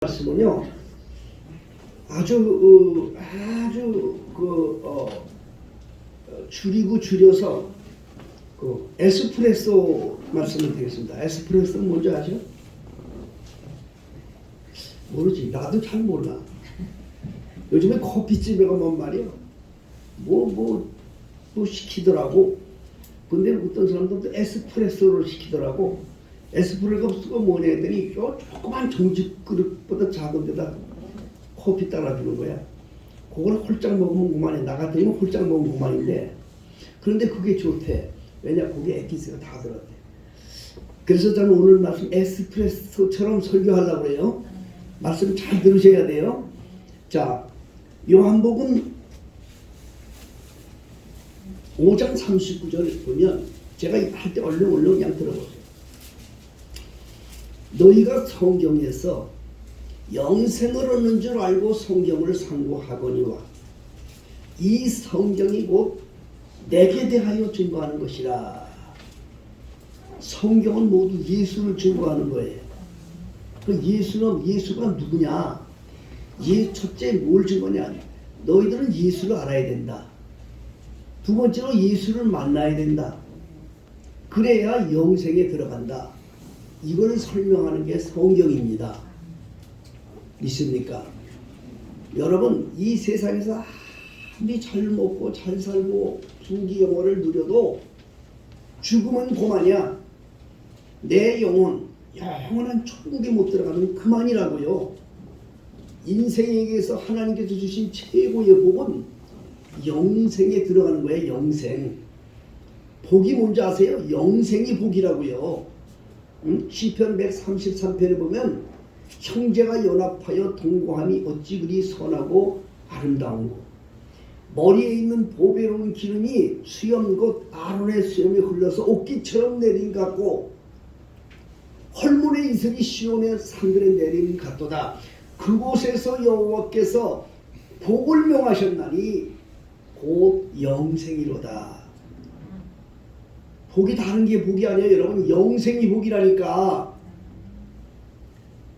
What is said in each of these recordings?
말씀은요 줄여서 에스프레소 말씀을 드리겠습니다. 에스프레소는 뭔지 아죠? 모르지. 나도 잘 몰라. 요즘에 커피집에 가면 말이야 뭐 시키더라고. 근데 어떤 사람들도 에스프레소를 시키더라고. 에스프레소가 뭐냐 했더니 조그만 정식 그릇보다 작은 데다 커피 따라주는 거야. 그걸 홀짝 먹으면 그만해. 나 같으면 홀짝 먹으면 그만인데, 그런데 그게 좋대. 왜냐, 거기에 에기스가 다 들었대. 그래서 저는 오늘 말씀 에스프레소처럼 설교하려고 그래요. 말씀 잘 들으셔야 돼요. 자, 요한복음 5장 39절 보면, 제가 할 때 얼른 그냥 들어보세요. 너희가 성경에서 영생을 얻는 줄 알고 성경을 상고하거니와 이 성경이 곧 내게 대하여 증거하는 것이라. 성경은 모두 예수를 증거하는 거예요. 그 예수가 누구냐? 첫째 뭘 증거냐? 너희들은 예수를 알아야 된다. 두 번째로 예수를 만나야 된다. 그래야 영생에 들어간다. 이걸 설명하는 게 성경입니다. 믿습니까? 여러분, 이 세상에서 아무리 잘 먹고 잘 살고 부귀영화를 누려도 죽으면 그만이야. 내 영혼, 영원한 천국에 못 들어가면 그만이라고요. 인생에게서 하나님께서 주신 최고의 복은 영생에 들어가는 거예요. 영생. 복이 뭔지 아세요? 영생이 복이라고요. 시편 133편에 보면 형제가 연합하여 동거함이 어찌 그리 선하고 아름다운고 머리에 있는 보배로운 기름이 수염 곧 아론의 수염에 흘러서 옥기처럼 내린 같고 헐문의 이슬이 시온의 산들에 내린 같도다. 그곳에서 여호와께서 복을 명하셨나니 곧 영생이로다. 복이 다른 게 복이 아니에요. 여러분, 영생이 복이라니까.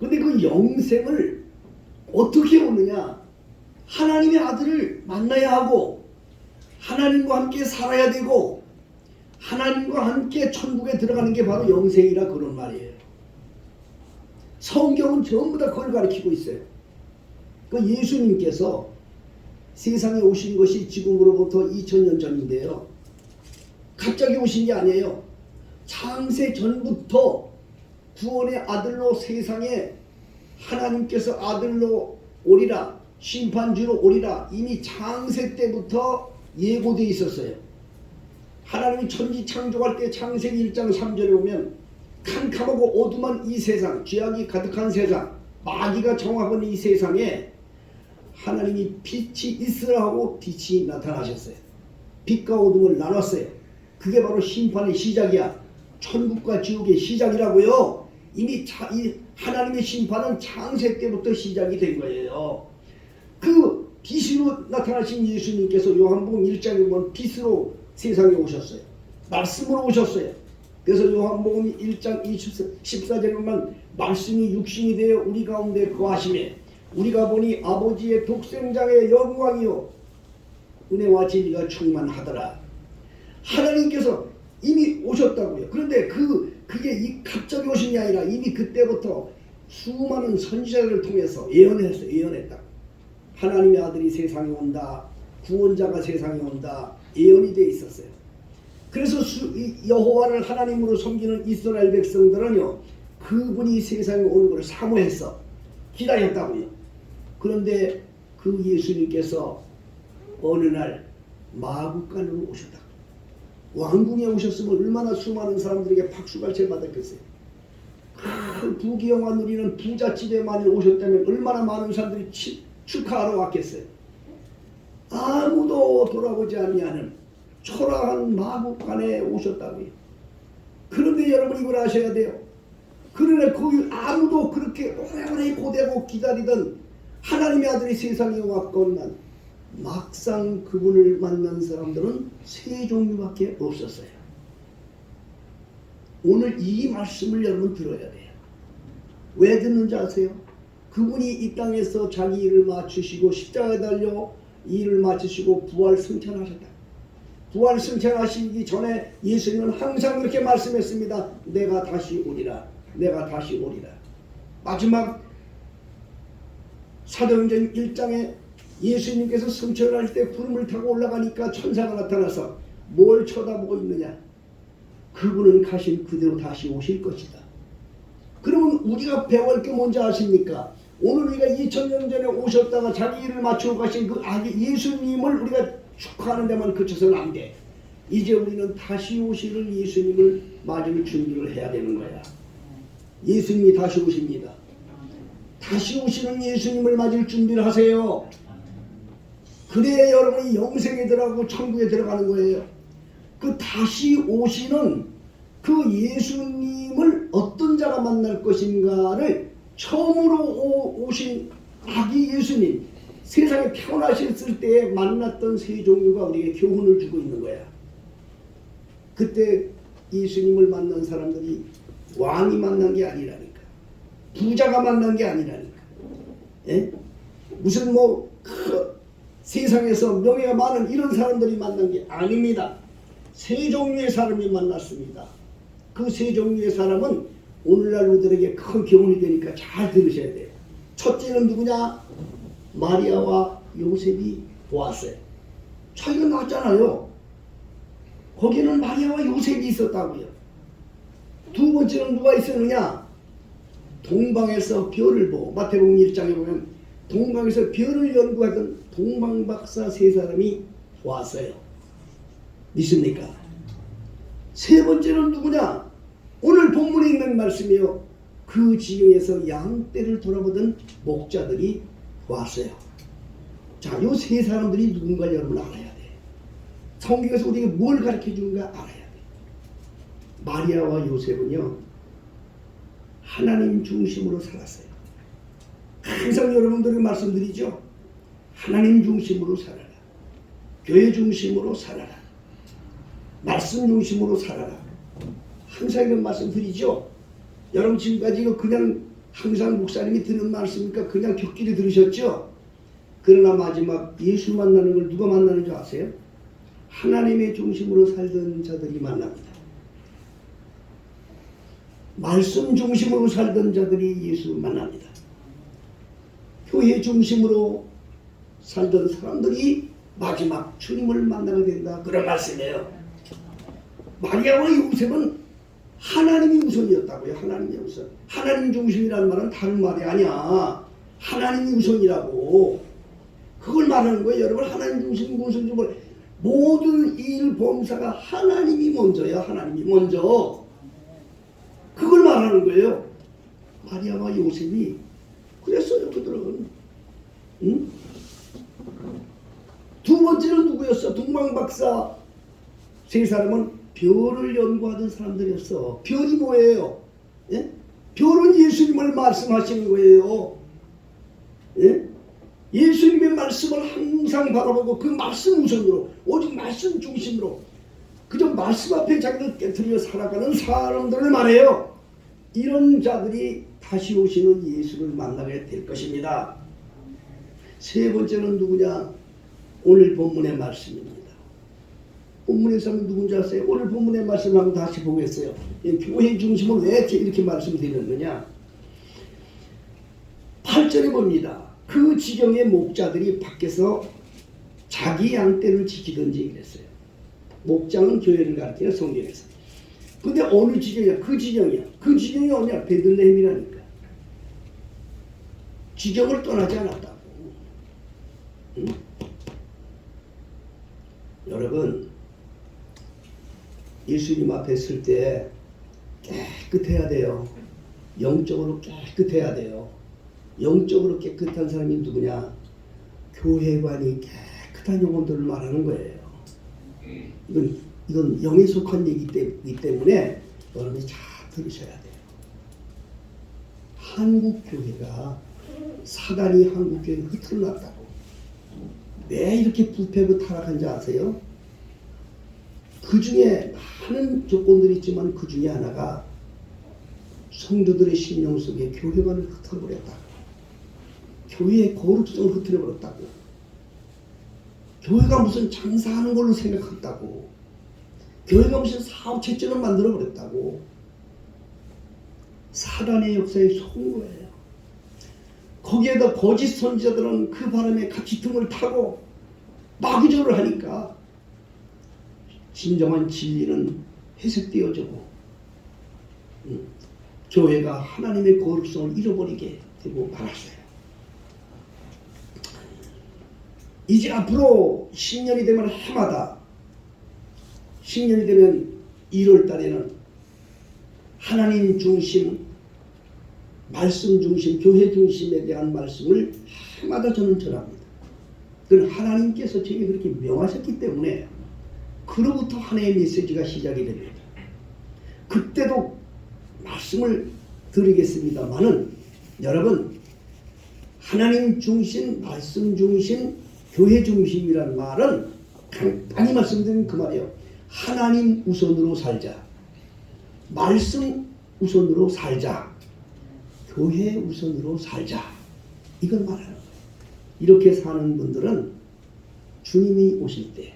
근데 그 영생을 어떻게 얻느냐? 하나님의 아들을 만나야 하고 하나님과 함께 살아야 되고 하나님과 함께 천국에 들어가는 게 바로 영생이라 그런 말이에요. 성경은 전부 다 그걸 가르치고 있어요. 그 예수님께서 세상에 오신 것이 지금으로부터 2000년 전인데요. 갑자기 오신 게 아니에요. 창세 전부터 구원의 아들로 세상에 하나님께서 아들로 오리라, 심판주로 오리라 이미 창세 때부터 예고되어 있었어요. 하나님이 천지 창조할 때 창세기 1장 3절에 보면 캄캄하고 어두운 이 세상, 죄악이 가득한 세상, 마귀가 정하고 이 세상에 하나님이 빛이 있으라 하고 빛이 나타나셨어요. 빛과 어둠을 나눴어요. 그게 바로 심판의 시작이야. 천국과 지옥의 시작이라고요. 이미 하나님의 심판은 창세 때부터 시작이 된 거예요. 그 빛으로 나타나신 예수님께서 요한복음 1장에 보면 빛으로 세상에 오셨어요. 말씀으로 오셨어요. 그래서 요한복음 1장 14절에 보면 말씀이 육신이 되어 우리 가운데 거하시매 우리가 보니 아버지의 독생자의 영광이요 은혜와 진리가 충만하더라. 하나님께서 이미 오셨다고요. 그런데 그게 갑자기 오신 게 아니라 이미 그때부터 수많은 선지자들을 통해서 예언했다. 하나님의 아들이 세상에 온다. 구원자가 세상에 온다. 예언이 되어 있었어요. 그래서 여호와를 하나님으로 섬기는 이스라엘 백성들은요, 그분이 세상에 오는 것을 사모했어. 기다렸다고요. 그런데 그 예수님께서 어느 날 마구간으로 오셨다. 왕궁에 오셨으면 얼마나 수많은 사람들에게 박수갈채를 받았겠어요. 그 부귀영화 누리는 부잣집에 많이 오셨다면 얼마나 많은 사람들이 축하하러 왔겠어요. 아무도 돌아보지 아니하는 초라한 마구간에 오셨다고요. 그런데 여러분 이걸 아셔야 돼요. 그러나 거기 아무도 그렇게 오래오래 고대고 기다리던 하나님의 아들이 세상에 왔건만 막상 그분을 만난 사람들은 세 종류밖에 없었어요. 오늘 이 말씀을 여러분 들어야 돼요. 왜 듣는지 아세요? 그분이 이 땅에서 자기 일을 마치시고 십자가에 달려 이 일을 마치시고 부활 승천하셨다. 부활 승천하시기 전에 예수님은 항상 그렇게 말씀했습니다. 내가 다시 오리라. 내가 다시 오리라. 마지막 사도행전 1장에 예수님께서 승천할 때 구름을 타고 올라가니까 천사가 나타나서 뭘 쳐다보고 있느냐? 그분은 가신 그대로 다시 오실 것이다. 그러면 우리가 배워할 게 뭔지 아십니까? 오늘 우리가 2000년 전에 오셨다가 자기 일을 마치고 가신 그 아기 예수님을 우리가 축하하는 데만 그쳐서는 안 돼. 이제 우리는 다시 오시는 예수님을 맞을 준비를 해야 되는 거야. 예수님이 다시 오십니다. 다시 오시는 예수님을 맞을 준비를 하세요. 그래야 여러분이 영생에 들어가고 천국에 들어가는 거예요. 그 다시 오시는 그 예수님을 어떤 자가 만날 것인가를 처음으로 오신 아기 예수님, 세상에 태어나셨을 때 만났던 세 종류가 우리에게 교훈을 주고 있는 거야. 그때 예수님을 만난 사람들이 왕이 만난 게 아니라니까. 부자가 만난 게 아니라니까. 예? 무슨 세상에서 명예가 많은 이런 사람들이 만난 게 아닙니다. 세 종류의 사람이 만났습니다. 그 세 종류의 사람은 오늘날 우리들에게 큰 교훈이 되니까 잘 들으셔야 돼요. 첫째는 누구냐? 마리아와 요셉이 왔어요. 차이가 났잖아요. 거기는 마리아와 요셉이 있었다고요. 두 번째는 누가 있었느냐? 동방에서 별을 보고, 마태복음 1장에 보면 동방에서 별을 연구하던 동방박사 세 사람이 왔어요. 믿습니까? 세 번째는 누구냐? 오늘 본문에 있는 말씀이요. 그 지경에서 양떼를 돌아보던 목자들이 왔어요. 자, 요 세 사람들이 누군가 여러분 알아야 돼. 성경에서 우리에게 뭘 가르쳐 주는가 알아야 돼. 마리아와 요셉은요, 하나님 중심으로 살았어요. 항상 여러분들에게 말씀드리죠. 하나님 중심으로 살아라. 교회 중심으로 살아라. 말씀 중심으로 살아라. 항상 이런 말씀 드리죠. 여러분 지금까지 이거 그냥 항상 목사님이 드는 말씀이니까 그냥 격길이 들으셨죠. 그러나 마지막 예수 만나는 걸 누가 만나는 줄 아세요? 하나님의 중심으로 살던 자들이 만납니다. 말씀 중심으로 살던 자들이 예수 만납니다. 교회 중심으로 살던 사람들이 마지막 주님을 만나게 된다. 그런 말씀이에요. 마리아와 요셉은 하나님이 우선이었다고요. 하나님이 우선. 하나님 중심이라는 말은 다른 말이 아니야. 하나님이 우선이라고. 그걸 말하는 거예요. 여러분 하나님 중심 무슨 줄 모든 일 범사가 하나님이 먼저야. 하나님이 먼저. 그걸 말하는 거예요. 마리아와 요셉이 그랬어요. 그들은. 응? 두 번째는 누구였어? 동방박사 세 사람은 별을 연구하던 사람들이었어. 별이 뭐예요? 예? 별은 예수님을 말씀하시는 거예요. 예? 예수님의 말씀을 항상 바라보고 그 말씀 우선으로 오직 말씀 중심으로 그저 말씀 앞에 자기를 깨트려 살아가는 사람들을 말해요. 이런 자들이 다시 오시는 예수를 만나게 될 것입니다. 세 번째는 누구냐? 오늘 본문의 말씀입니다. 본문에서는 누군지 아세요? 오늘 본문의 말씀을 한번 다시 보겠어요. 교회 중심으로 왜 이렇게 말씀드렸느냐? 8절에 봅니다. 그 지경의 목자들이 밖에서 자기 양떼를 지키든지 그랬어요. 목장은 교회를 가르쳐요. 성경에서. 근데 어느 지경이야? 그 지경이야. 그 지경이 어디야? 베들레헴이라니까. 지경을 떠나지 않았다고. 응? 여러분 예수님 앞에 설 때 깨끗해야 돼요. 영적으로 깨끗해야 돼요. 영적으로 깨끗한 사람이 누구냐? 교회관이 깨끗한 영혼들을 말하는 거예요. 이건 영에 속한 얘기이기 때문에 여러분이 잘 들으셔야 돼요. 한국 교회가 사단이 한국 교회를 흐트러놨다고. 왜 이렇게 부패하고 타락한지 아세요? 그 중에 많은 조건들이 있지만 그 중에 하나가 성도들의 심령 속에 교회관을 흩어버렸다. 교회의 거룩성을 흐트려버렸다고. 교회가 무슨 장사하는 걸로 생각했다고. 교회가 무슨 사업체처럼 만들어버렸다고. 사단의 역사에 속은 거예요. 거기에다 거짓 선지자들은 그 바람에 같이 등을 타고 마구절을 하니까 진정한 진리는 해석되어지고 교회가 하나님의 거룩성을 잃어버리게 되고 말았어요. 이제 앞으로 신년이 되면 해마다 신년이 되면 1월 달에는 하나님 중심, 말씀 중심, 교회 중심에 대한 말씀을 해마다 저는 전합니다. 그건 하나님께서 제게 그렇게 명하셨기 때문에 그로부터 하나의 메시지가 시작이 됩니다. 그때도 말씀을 드리겠습니다만은 여러분, 하나님 중심, 말씀 중심, 교회 중심이라는 말은 간단히 말씀드리면 그 말이에요. 하나님 우선으로 살자, 말씀 우선으로 살자, 교회 우선으로 살자, 이걸 말하는 거예요. 이렇게 사는 분들은 주님이 오실 때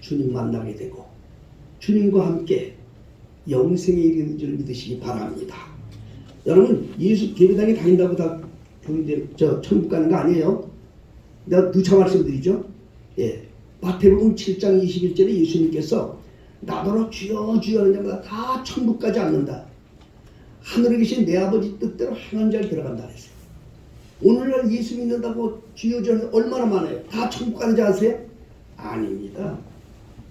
주님 만나게 되고 주님과 함께 영생에 이르는 줄 믿으시기 바랍니다. 여러분, 예수 예배당에 다닌다고 다 천국 가는 거 아니에요. 내가 누차 말씀드리죠. 예, 마태복음 7장 21절에 예수님께서 나더러 주여 주여 하는 자마다 다 천국까지 앉는다. 하늘에 계신 내 아버지 뜻대로 행한 자를 들어간다 그랬어요. 오늘날 예수 믿는다고 주여 주여 하는 얼마나 많아요. 다 천국 가는 자 아세요? 아닙니다.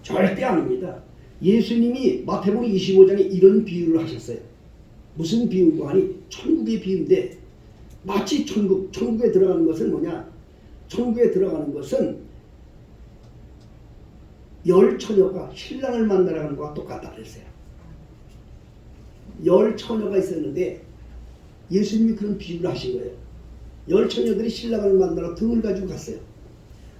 절대 아닙니다. 예수님이 마태복음 25장에 이런 비유를 하셨어요. 무슨 비유고 하니 천국의 비유인데, 마치 천국에 들어가는 것은 뭐냐? 천국에 들어가는 것은 열 처녀가 신랑을 만나러 가는 것과 똑같다 그랬어요. 열 처녀가 있었는데 예수님이 그런 비유를 하신 거예요. 열 처녀들이 신랑을 만나러 등을 가지고 갔어요.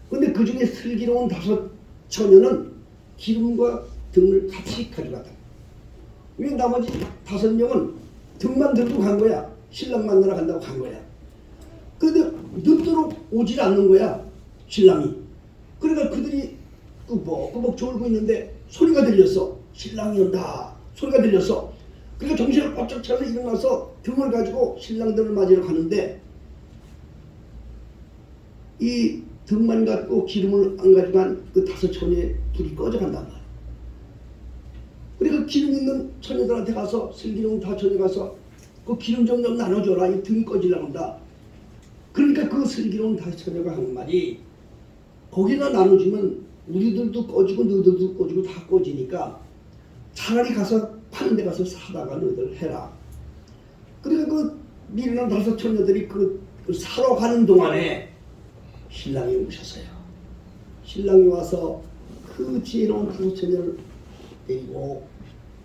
근데 그 중에 슬기로운 5 처녀는 기름과 등을 같이 가져갔다. 왜 나머지 5명은 등만 들고 간 거야. 신랑 만나러 간다고 간 거야. 근데 늦도록 오질 않는 거야, 신랑이. 그러니까 그들이 꾸벅꾸벅 졸고 있는데 소리가 들렸어. 신랑이 온다. 소리가 들렸어. 그러니까 정신을 바짝 차려서 일어나서 등을 가지고 신랑들을 맞으러 가는데 이 등만 갖고 기름을 안 가져간 그 5 처녀의 불이 꺼져간단 말이야. 그러니까 기름 있는 처녀들한테 가서, 슬기로운 5 처녀 가서 그 기름 좀 나눠줘라. 이 등이 꺼지려고 한다. 그러니까 그 슬기로운 5 처녀가 한 말이, 거기다 나눠주면 우리들도 꺼지고 너희들도 꺼지고 다 꺼지니까 차라리 가서 파는 데 가서 사다가 너희들 해라. 그러니까 그 미련한 5 처녀들이 그 사러 가는 동안에 신랑이 오셨어요. 신랑이 와서 그 지혜로운 5 처녀를 데리고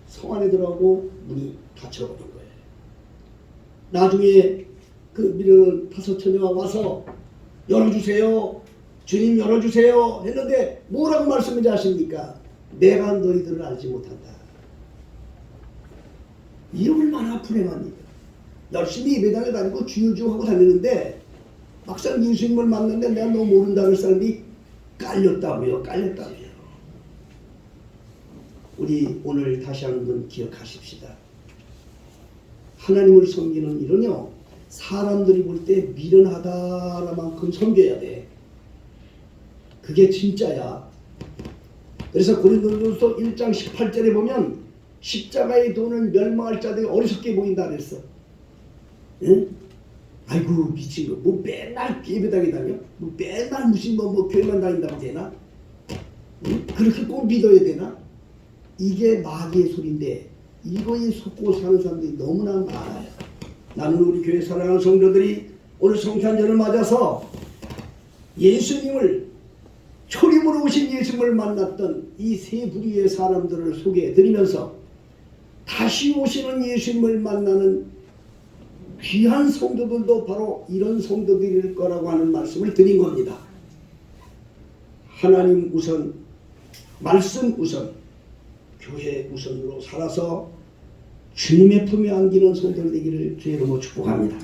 성 안에 들어가고 문이 닫혀버린 거예요. 나중에 그 미련한 5 처녀가 와서 열어주세요, 주님 열어주세요 했는데 뭐라고 말씀인지 아십니까? 내가 너희들을 알지 못한다. 이 얼마나 불행합니까? 열심히 예배당에 다니고 주여주여 하고 다니는데 막상 예수님을 만났는데 내가 너 모른다는 사람이 깔렸다고요. 깔렸다고요. 우리 오늘 다시 한번 기억하십시다. 하나님을 섬기는 일은요, 사람들이 볼 때 미련하다만큼 섬겨야 돼. 그게 진짜야. 그래서 고린도전서 1장 18절에 보면 십자가의 도는 멸망할 자들이 어리석게 보인다 그랬어. 응? 아이고 미친 거. 뭐 맨날 예배당에 다녀? 뭐 맨날 무슨 뭐 교회만 다닌다고 되나? 응? 그렇게 꼭 믿어야 되나? 이게 마귀의 소리인데 이거에 속고 사는 사람들이 너무나 많아요. 나는 우리 교회 사랑하는 성도들이 오늘 성탄절을 맞아서 예수님을, 초림으로 오신 예수님을 만났던 이 3 부류의 사람들을 소개해드리면서 다시 오시는 예수님을 만나는 귀한 성도들도 바로 이런 성도들일 거라고 하는 말씀을 드린 겁니다. 하나님 우선, 말씀 우선, 교회 우선으로 살아서 주님의 품에 안기는 성도들 되기를 주의 이름으로 축복합니다.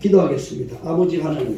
기도하겠습니다. 아버지 하나님,